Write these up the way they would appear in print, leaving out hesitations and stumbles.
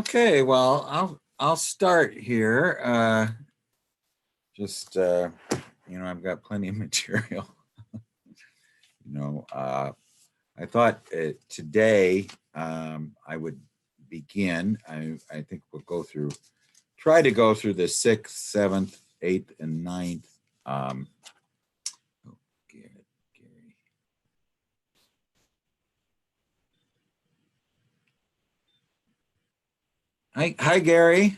Okay, well, I'll start here. I've got plenty of material. I thought today I would begin. I think we'll try to go through the 6th, 7th, 8th, and 9th. Gary. Hi, Gary.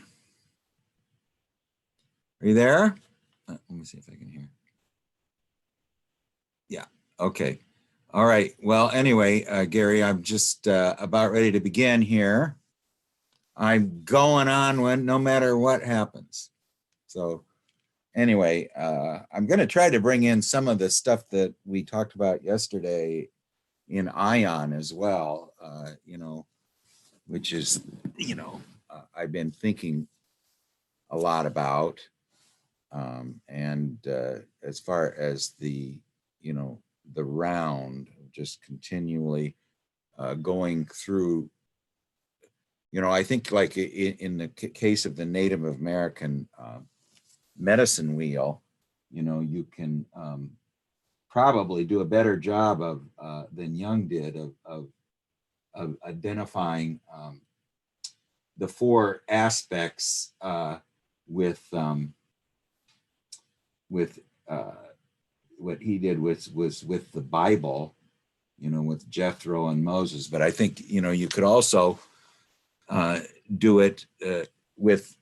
Are you there? Let me see if I can hear. Yeah. Okay. All right. Well, anyway, Gary, I'm just about ready to begin here. I'm going on no matter what happens. So anyway, I'm going to try to bring in some of the stuff that we talked about yesterday in ION as well, which is, I've been thinking a lot about. And as far as the round, just continually going through, I think like in the case of the Native American medicine wheel, you can probably do a better job of than Jung did of identifying the four aspects with what he did was with the Bible, with Jethro and Moses. But I think, you could also do it with,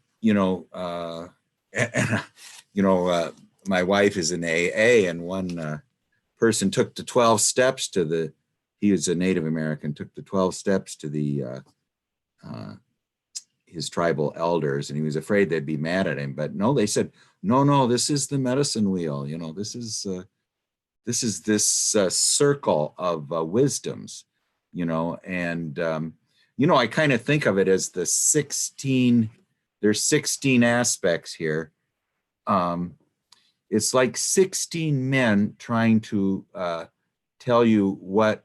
my wife is an AA, and one person took the 12 steps he was a Native American, took the 12 steps to his tribal elders, and he was afraid they'd be mad at him. But no, they said, no, this is the medicine wheel. This is this circle of wisdoms, and I kind of think of it as there's 16 aspects here. It's like 16 men trying to tell you what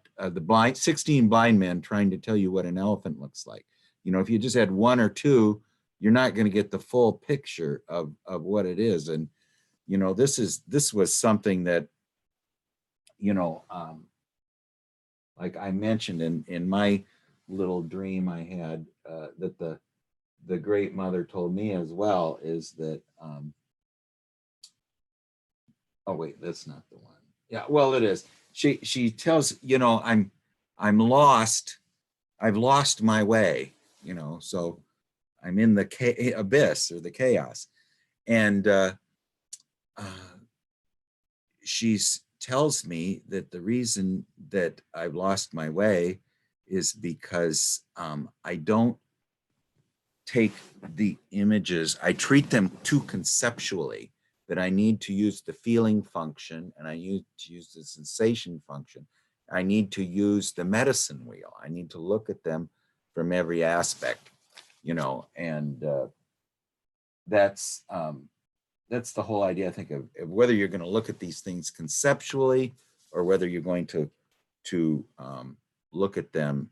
16 blind men trying to tell you what an elephant looks like. If you just had one or two, you're not going to get the full picture of what it is. And, this was something that, like I mentioned in my little dream I had, that the great mother told me as well, is that, oh wait, that's not the one. Yeah, well, it is. She tells, I'm lost. I've lost my way, so I'm in the abyss or the chaos. And she tells me that the reason that I've lost my way is because I don't take the images, I treat them too conceptually, that I need to use the feeling function, and I need to use the sensation function. I need to use the medicine wheel. I need to look at them from every aspect, and that's the whole idea, I think, of whether you're going to look at these things conceptually or whether you're going to look at them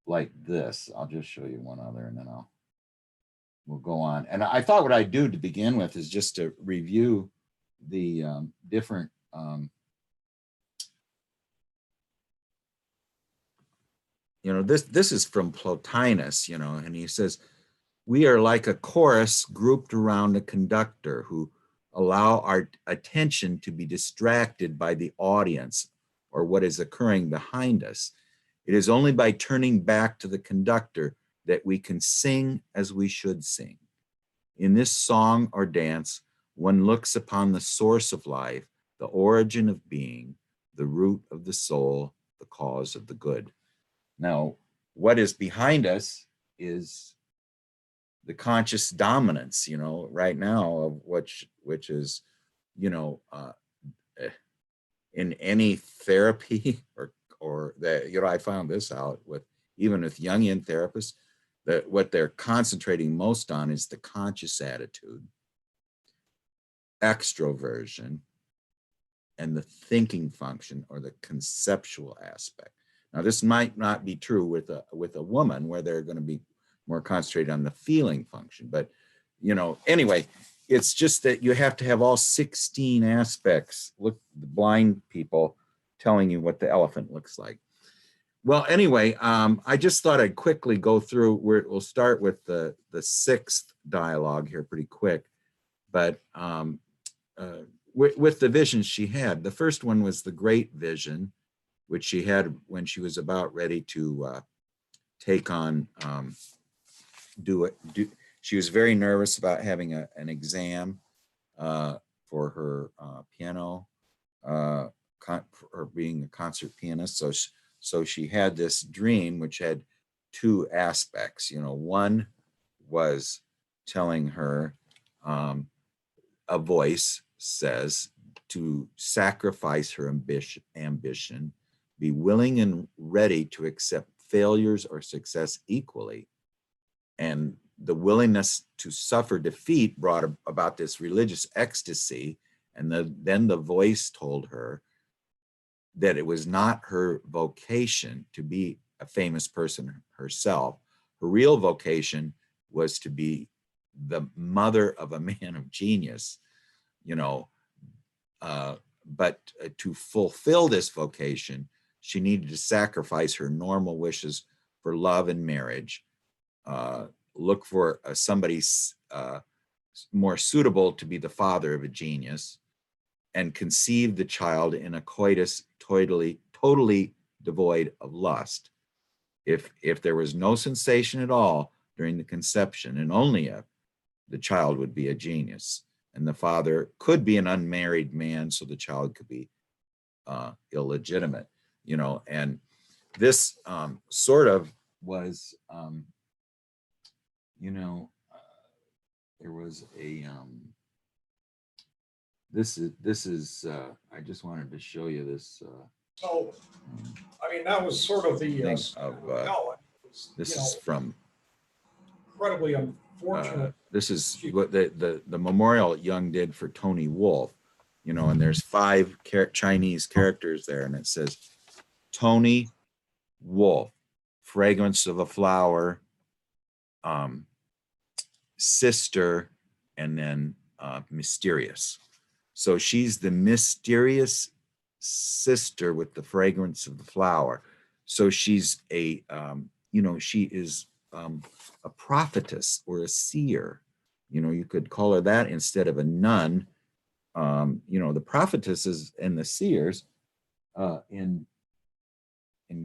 like this. I'll just show you one other, and then we'll go on. And I thought what I'd do to begin with is just to review the different this is from Plotinus, and he says, we are like a chorus grouped around a conductor who allow our attention to be distracted by the audience or what is occurring behind us. It is only by turning back to the conductor that we can sing as we should sing. In this song or dance, one looks upon the source of life, the origin of being, the root of the soul, the cause of the good. Now, what is behind us is the conscious dominance, right now, of which is, in any therapy or that, I found this out even with Jungian therapists, that what they're concentrating most on is the conscious attitude, extroversion, and the thinking function or the conceptual aspect. Now, this might not be true with a woman, where they're going to be more concentrated on the feeling function. But, anyway, it's just that you have to have all 16 aspects. Look, the blind people telling you what the elephant looks like. Well, anyway, I just thought I'd quickly go through. We'll start with the sixth dialogue here pretty quick. But with the visions she had, the first one was the great vision, which she had when she was about ready to take on, she was very nervous about having an exam for her piano, or being a concert pianist. So she had this dream, which had two aspects. One was telling her, a voice says to sacrifice her ambition, be willing and ready to accept failures or success equally. And the willingness to suffer defeat brought about this religious ecstasy. And then the voice told her that it was not her vocation to be a famous person herself. Her real vocation was to be the mother of a man of genius, but to fulfill this vocation, she needed to sacrifice her normal wishes for love and marriage, look for somebody more suitable to be the father of a genius, and conceive the child in a coitus totally devoid of lust. If there was no sensation at all during the conception, and only if, the child would be a genius. And the father could be an unmarried man, so the child could be illegitimate, and this sort of was, there was a, this is I just wanted to show you this. So, I mean, that was sort of the, this is from, incredibly unfortunate. this is what the memorial Jung did for Tony Wolff, and there's 5 Chinese characters there, and it says, Tony Wolff, fragrance of a flower, sister, and then mysterious. So she's the mysterious sister with the fragrance of the flower. So she's a, she is a prophetess or a seer. You could call her that instead of a nun. The prophetesses and the seers in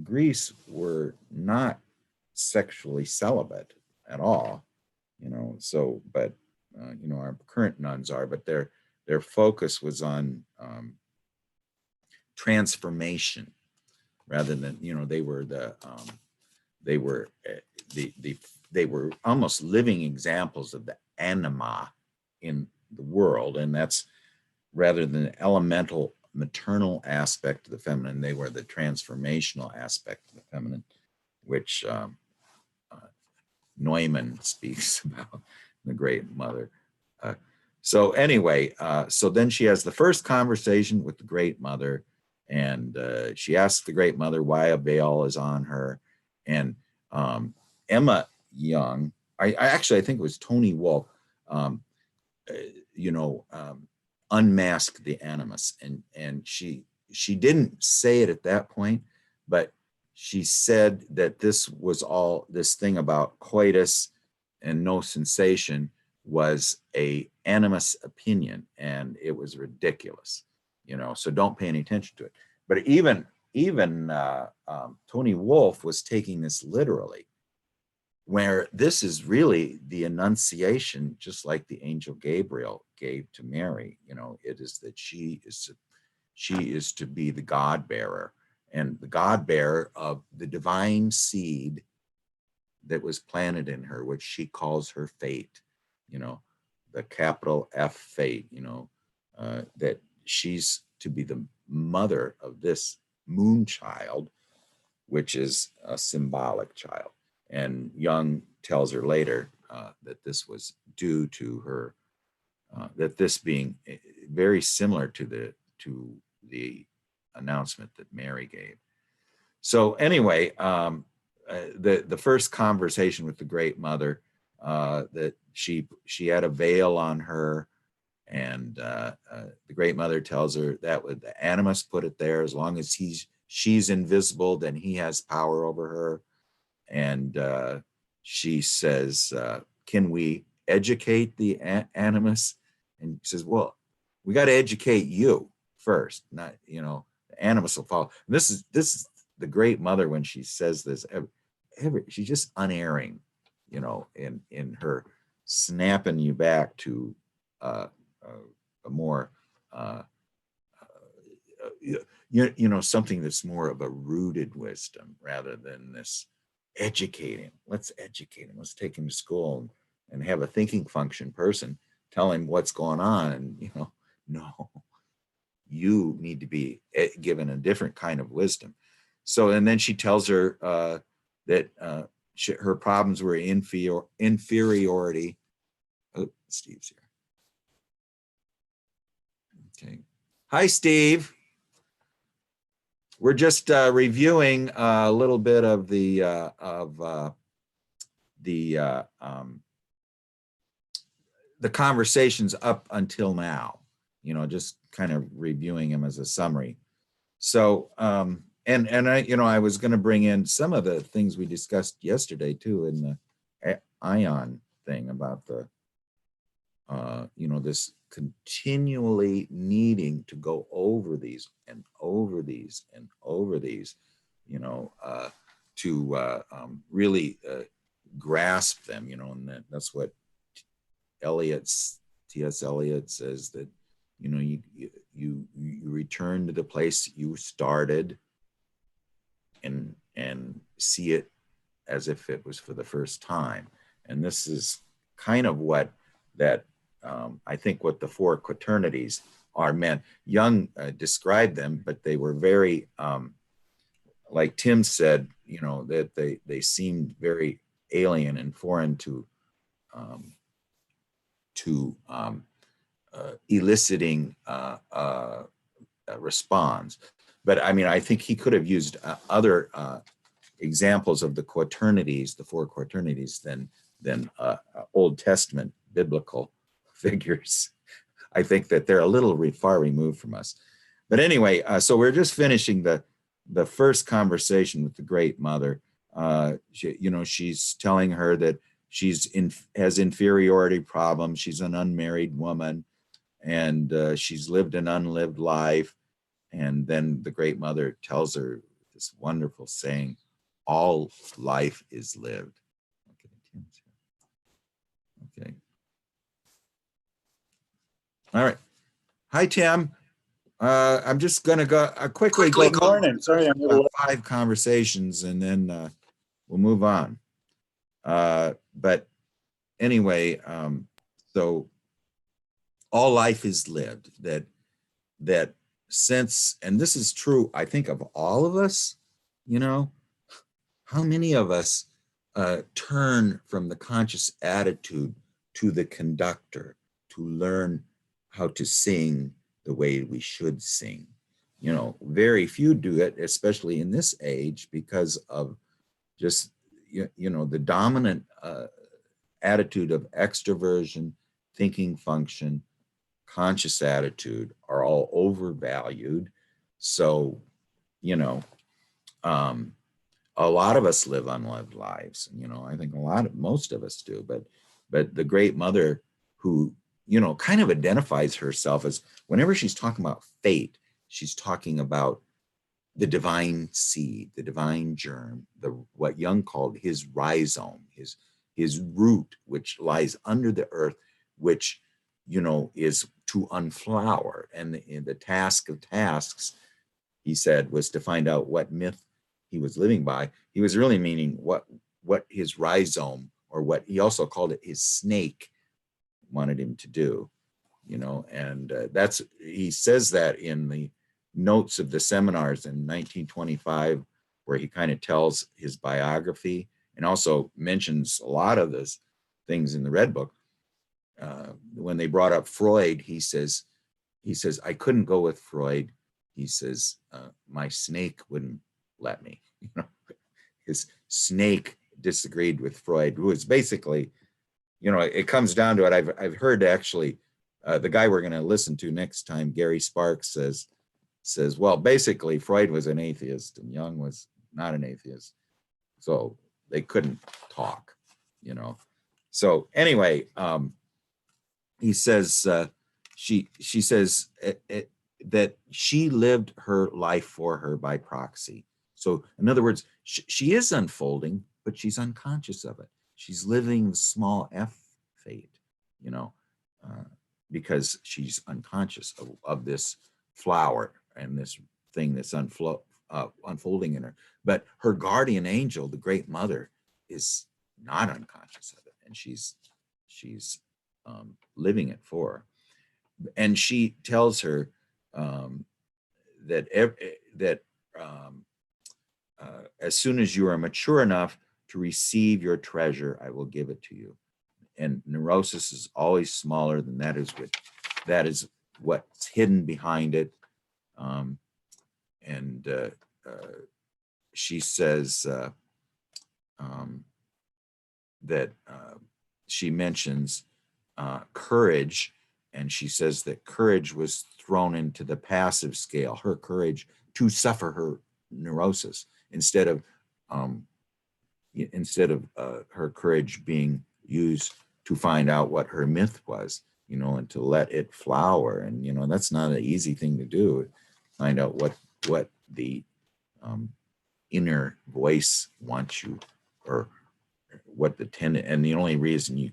Greece were not sexually celibate at all. So, but our current nuns are, but their focus was on transformation rather than, they were they were almost living examples of the anima in the world. And that's, rather than the elemental maternal aspect of the feminine, they were the transformational aspect of the feminine, which Neumann speaks about, the Great Mother. So anyway, so then she has the first conversation with the Great Mother, and she asks the Great Mother why a veil is on her. And Emma Jung, I think it was Tony Wolff, unmasked the animus, and she didn't say it at that point, but she said that this thing about coitus and no sensation was a animus opinion, and it was ridiculous, so don't pay any attention to it. But even Tony Wolff was taking this literally, where this is really the annunciation, just like the angel Gabriel gave to Mary. It is that she is to be the God bearer, and the God bearer of the divine seed that was planted in her, which she calls her fate, the capital F fate, that she's to be the mother of this moon child, which is a symbolic child. And Jung tells her later that this was due to her, that this being very similar to the announcement that Mary gave. So anyway, the first conversation with the Great Mother, that she had a veil on her, and the Great Mother tells her that the animus put it there. As long as she's invisible, then he has power over her. And she says, "Can we educate the animus?" And he says, "Well, we got to educate you first, not the animus will follow." And this is the Great Mother when she says this. She's just unerring, in her snapping you back to a more something that's more of a rooted wisdom rather than this educating. Let's educate him. Let's take him to school and have a thinking function person tell him what's going on. And no, you need to be given a different kind of wisdom. So, and then she tells her that her problems were inferiority. Oh, Steve's here. Okay. Hi, Steve. We're just reviewing a little bit of the conversations up until now. Just kind of reviewing them as a summary. So, and I was going to bring in some of the things we discussed yesterday too in the ion thing about the this continually needing to go over these and over these and over these, to really grasp them, and that's what T.S. Eliot says, that, you return to the place you started and see it as if it was for the first time. And this is kind of what that I think what the four quaternities are meant. Jung described them, but they were very, like Tim said, that they seemed very alien and foreign to eliciting a response. But I mean, I think he could have used other examples of the quaternities, the four quaternities, than Old Testament biblical figures. I think that they're a little far removed from us. But anyway, so we're just finishing the first conversation with the Great Mother. She's telling her that has inferiority problems. She's an unmarried woman, and she's lived an unlived life. And then the Great Mother tells her this wonderful saying, "All life is lived." Okay. All right. Hi, Tim. I'm just going to go quickly go morning. Sorry, I'm a little 5 conversations, and then we'll move on. But anyway, so all life is lived. That sense, and this is true, I think, of all of us. How many of us turn from the conscious attitude to the conductor to learn how to sing the way we should sing? Very few do it, especially in this age, because of just the dominant attitude of extroversion, thinking function, conscious attitude are all overvalued. So a lot of us live unlived lives. I think most of us do, but the Great Mother, who kind of identifies herself as, whenever she's talking about fate, she's talking about the divine seed, the divine germ, what Jung called his rhizome, his root, which lies under the earth, which is to unflower. And the task of tasks, he said, was to find out what myth he was living by. He was really meaning what his rhizome, or what he also called it, his snake, wanted him to do. And he says that in the notes of the seminars in 1925, where he kind of tells his biography and also mentions a lot of this things in the Red Book. When they brought up Freud, he says, I couldn't go with Freud. He says, my snake wouldn't let me. You know, his snake disagreed with Freud, who is basically, you know, it comes down to it. I've heard actually the guy we're going to listen to next time, Gary Sparks, says, well, basically Freud was an atheist and Jung was not an atheist, so they couldn't talk, you know. So anyway, he says she says that she lived her life for her by proxy. So in other words, she is unfolding, but she's unconscious of it. She's living the small f fate, you know, because she's unconscious of this flower and this thing that's unfolding in her. But her guardian angel, the great mother, is not unconscious of it, and she's living it for her. And she tells her that as soon as you are mature enough to receive your treasure, I will give it to you. And neurosis is always smaller than that. That is what's hidden behind it. She says that she mentions courage, and she says that courage was thrown into the passive scale, her courage to suffer her neurosis, instead of her courage being used to find out what her myth was, you know, and to let it flower. And, you know, that's not an easy thing to do, find out what the inner voice wants you, or what the tendency. And the only way you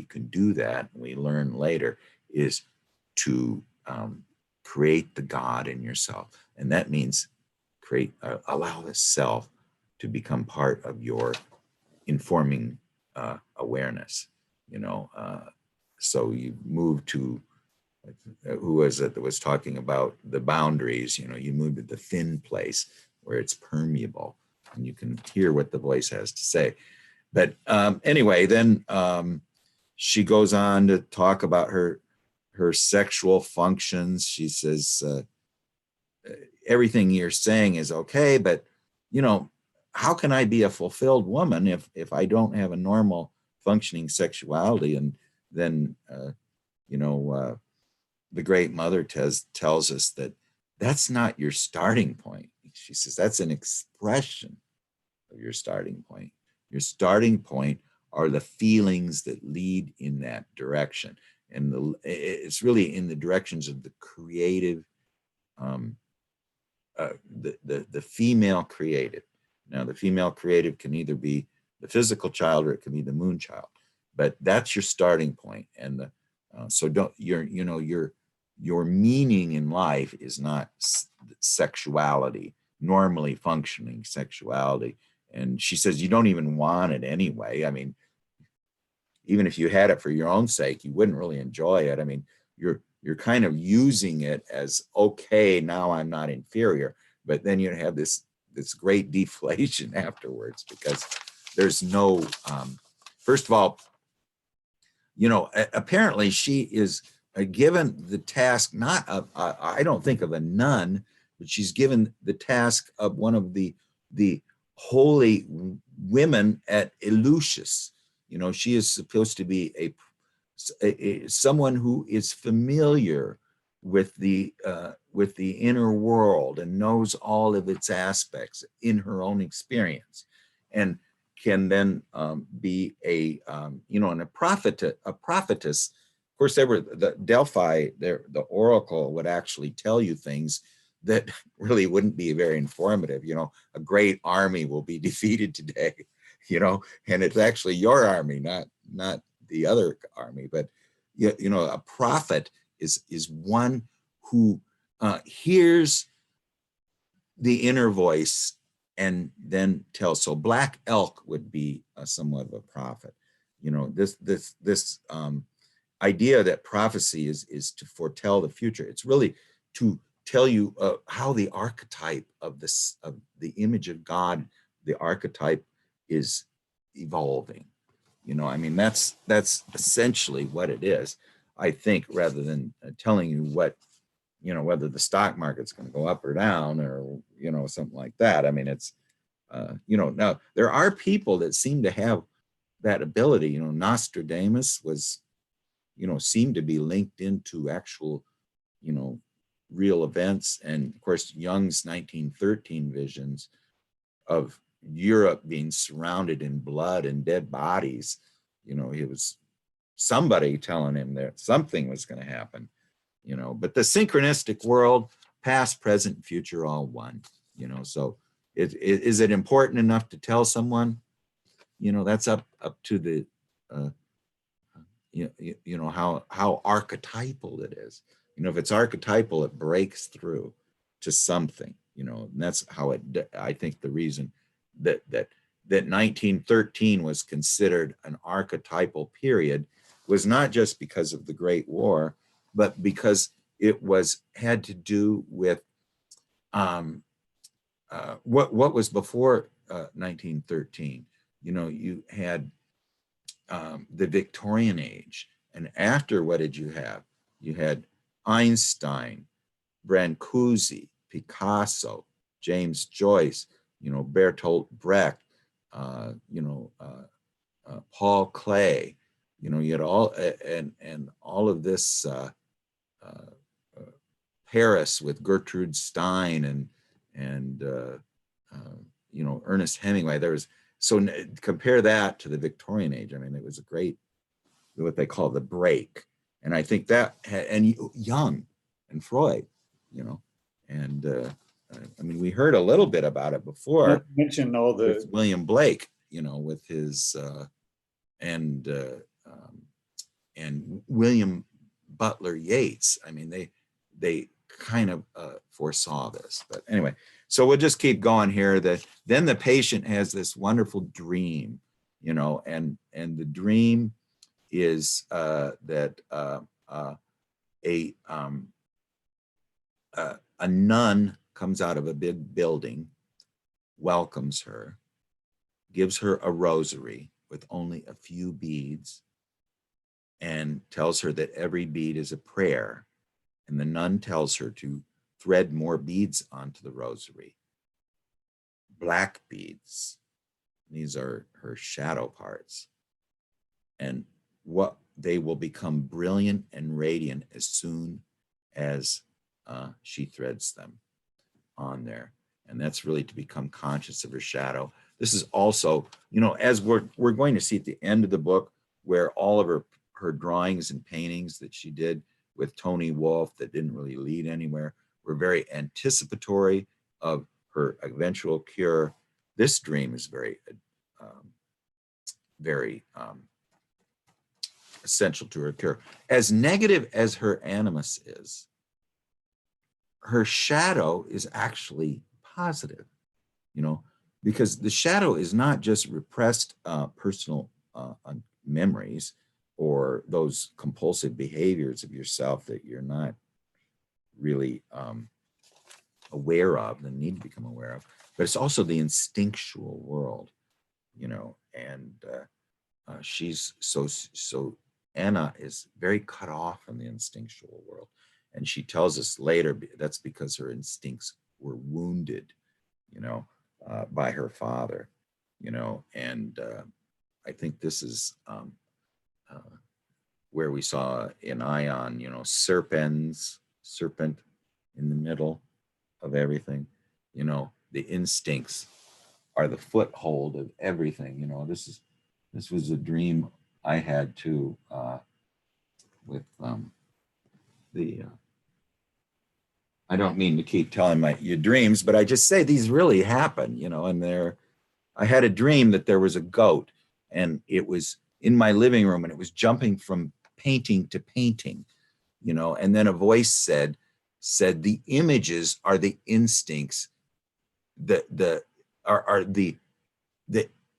can do that, we learn later, is to create the God in yourself. And that means allow the self to become part of your informing awareness, you know. So you move to, who was it that was talking about the boundaries, you know, you move to the thin place where it's permeable and you can hear what the voice has to say. But anyway, then she goes on to talk about her sexual functions. She says, everything you're saying is okay, but, you know, how can I be a fulfilled woman if I don't have a normal functioning sexuality? And then, the great mother tells us that that's not your starting point. She says that's an expression of your starting point. Your starting point are the feelings that lead in that direction. And it's really in the directions of the creative, the female creative. Now, the female creative can either be the physical child or it can be the moon child, but that's your starting point. And so your meaning in life is not sexuality, normally functioning sexuality. And she says you don't even want it anyway. I mean, even if you had it for your own sake, you wouldn't really enjoy it. I mean, you're kind of using it as, okay, now I'm not inferior, but then you have this great deflation afterwards, because there's no, first of all, you know, apparently she is given the task, not of, I don't think of a nun, but she's given the task of one of the holy women at Eleusis. You know, she is supposed to be someone who is familiar with the inner world and knows all of its aspects in her own experience, and can then be and a prophetess. Of course, the Delphi, the oracle would actually tell you things that really wouldn't be very informative. You know, a great army will be defeated today, you know, and it's actually your army, not the other army. But you know, a prophet is one who hears the inner voice and then tells. So black elk would be somewhat of a prophet. You know, this idea that prophecy is to foretell the future. It's really to tell you how the archetype of the image of God, the archetype, is evolving. You know, I mean, that's essentially what it is, I think, rather than telling you what you know, whether the stock market's going to go up or down or, you know, something like that. I mean, it's, you know, now there are people that seem to have that ability. You know, Nostradamus was, you know, seemed to be linked into actual, you know, real events. And of course, Jung's 1913 visions of Europe being surrounded in blood and dead bodies. You know, it was somebody telling him that something was going to happen, you know, but the synchronistic world, past, present, and future, all one, you know, so is it important enough to tell someone? You know, that's up to the, uh, you know, how archetypal it is. You know, if it's archetypal, it breaks through to something, you know, and that's how it, I think the reason that 1913 was considered an archetypal period was not just because of the Great War, but because it was had to do with what was before 1913. You know, you had the Victorian age, and after, what did you have? You had Einstein, Brancusi, Picasso, James Joyce, you know, Bertolt Brecht, you know, Paul Klee, you know, you had all, and all of this, Paris with Gertrude Stein and you know, Ernest Hemingway. There was, so compare that to the Victorian age. I mean, it was a great, what they call the break. And I think that, and Jung and Freud, you know, and I mean, we heard a little bit about it before. Mention all the with William Blake, you know, with his and William Butler Yeats. I mean, they kind of foresaw this. But anyway, so we'll just keep going here. Then the patient has this wonderful dream, you know, and the dream is that a nun comes out of a big building, welcomes her, gives her a rosary with only a few beads, and tells her that every bead is a prayer. And the nun tells her to thread more beads onto the rosary. Black beads. These are her shadow parts. And what they will become brilliant and radiant as soon as she threads them on there. And that's really to become conscious of her shadow. This is also, you know, as we're going to see at the end of the book, where all of her drawings and paintings that she did with Tony Wolff that didn't really lead anywhere were very anticipatory of her eventual cure. This dream is very, very essential to her cure. As negative as her animus is, her shadow is actually positive, you know, because the shadow is not just repressed personal memories or those compulsive behaviors of yourself that you're not really aware of and need to become aware of, but it's also the instinctual world, you know, and she's so Anna is very cut off from the instinctual world. And she tells us later that's because her instincts were wounded, you know, by her father, you know, and I think this is where we saw in Ion, you know, serpent in the middle of everything, you know, the instincts are the foothold of everything, you know. This was a dream I had too with the I don't mean to keep telling your dreams, but I just say these really happen, you know. And I had a dream that there was a goat, and it was in my living room, and it was jumping from painting to painting, you know. And then a voice said the images are the instincts, the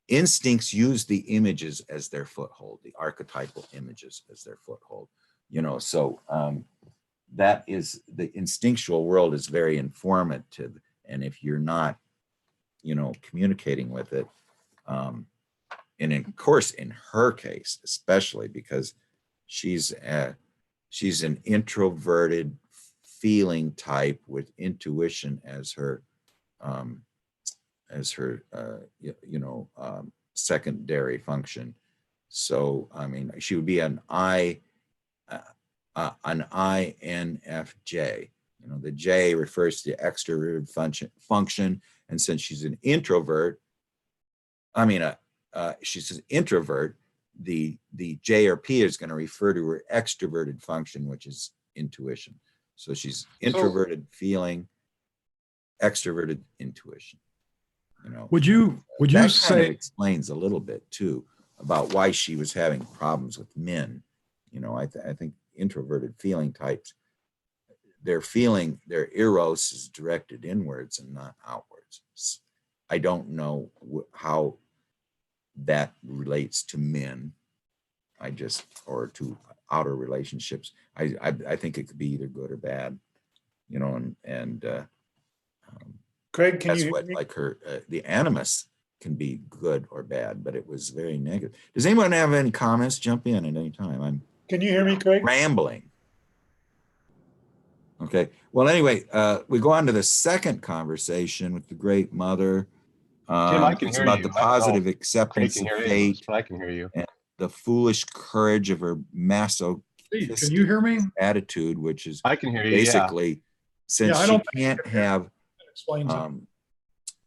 instincts use the images as their foothold, the archetypal images as their foothold, you know. So that is, the instinctual world is very informative, and if you're not, you know, communicating with it, and of course in her case especially, because she's an introverted, feeling type with intuition as her secondary function. So, I mean, she would be an INFJ. You know, the J refers to the extroverted function. And since she's an introvert, she's an introvert, the J or P is going to refer to her extroverted function, which is intuition. So she's introverted feeling, extroverted intuition. You know, Would you that say kind of explains a little bit too about why she was having problems with men. You know, I think introverted feeling types, their eros is directed inwards and not outwards. I don't know how that relates to men. Or to outer relationships. I think it could be either good or bad, you know, and Craig, can that's you hear what me? like her the animus can be good or bad, but it was very negative. Does anyone have any comments? Jump in at any time. I'm Can you hear me, Craig? rambling. Okay. Well, anyway, we go on to the second conversation with the Great Mother. Tim, I can It's hear about you. the I don't know positive if Craig acceptance can of hear you, fate, but I can hear you. and the foolish courage of her Steve, can you hear me? attitude, which is I can hear you. basically since Yeah, I she don't can't have That explains it.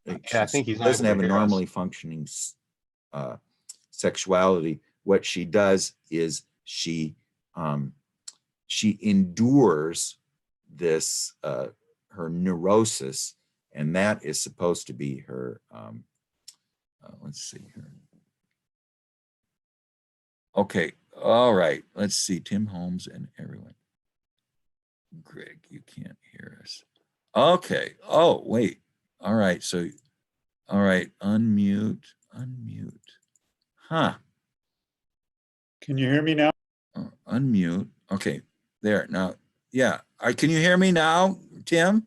Yeah, I think he's not doesn't able have to a hear us. normally functioning sexuality. What she does is she endures this her neurosis, and that is supposed to be her let's see here. Okay, all right, let's see. Tim Holmes and everyone. Greg, you can't hear us. Okay. Oh, wait. All right. So, all right. Unmute. Huh. Can you hear me now? Unmute. Okay. There. Now, yeah. Can you hear me now, Tim?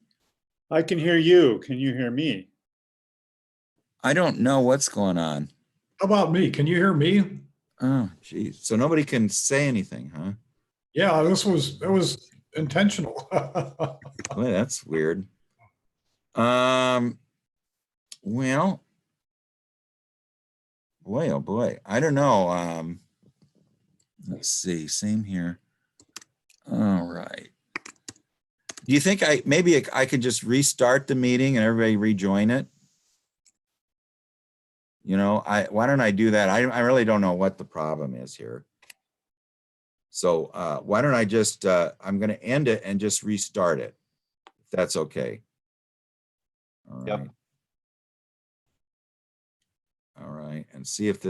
I can hear you. Can you hear me? I don't know what's going on. How about me? Can you hear me? Oh, geez. So nobody can say anything, huh? Yeah, it was intentional. Boy, that's weird. Well, boy, oh boy. I don't know. Let's see. Same here. All right. Do you think maybe I could just restart the meeting and everybody rejoin it? You know, why don't I do that? I really don't know what the problem is here. So why don't I just I'm going to end it and just restart it, if that's okay. All right. Yep. All right, and see if this